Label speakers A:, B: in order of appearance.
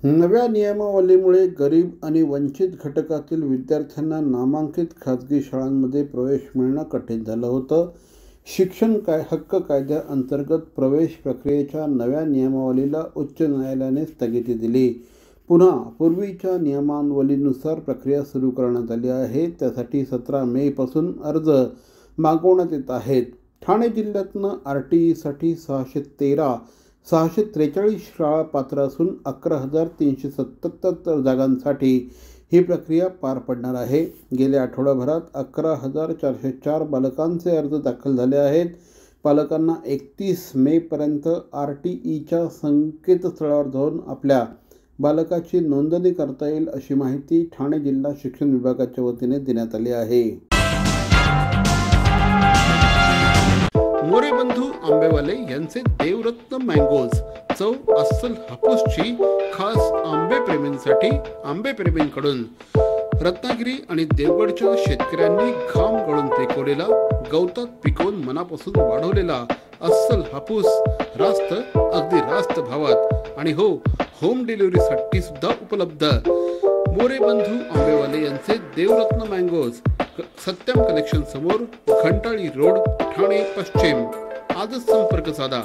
A: नव्या नियमावलीमुळे गरीब आणि वंचित घटकातील विद्यार्थ्यांना नामांकित खाजगी शाळांमध्ये प्रवेश मिळणं कठीण झालं होतं. शिक्षण हक्क कायद्याअंतर्गत प्रवेश प्रक्रियेच्या नव्या नियमावलीला उच्च न्यायालयाने स्थगिती दिली. पुन्हा पूर्वीच्या नियमावलीनुसार प्रक्रिया सुरू करण्यात आली आहे. त्यासाठी 17 मेपासून अर्ज मागवण्यात येत आहेत. ठाणे जिल्ह्यातनं RTEसाठी 643 शाळा पात्र असून 11,377 जागांसाठी ही प्रक्रिया पार पडणार आहे. गेल्या आठवड्याभरात 11,404 बालकांचे अर्ज दाखल झाले आहेत. पालकांना 31 मेपर्यंत RTEच्या संकेतस्थळावर जाऊन आपल्या बालकाची नोंदणी करता येईल, अशी माहिती ठाणे जिल्हा शिक्षण विभागाच्या वतीने देण्यात आली आहे. मोरे बंधू आंबेवाले यांचे देवरत्न मँगोज, चव अस्सल हापूसची, खास आंबेप्रेमींसाठी आंबेप्रेमींकडून. रत्नागिरी आणि देवगडच्या शेतकऱ्यांनी घाम गळून पिकवलेला, गवतात पिकवून मनापासून वाढवलेला अस्सल हापूस रास्त, अगदी रास्त भावात आणि हो, होम डिलिव्हरीसाठी सुद्धा उपलब्ध. मोरे बंधू आंबेवाले यांचे देवरत्न मँगोज, सत्यम कलेक्शन समोर, घंटाळी रोड, ठाणे पश्चिम. आजच संपर्क साधा.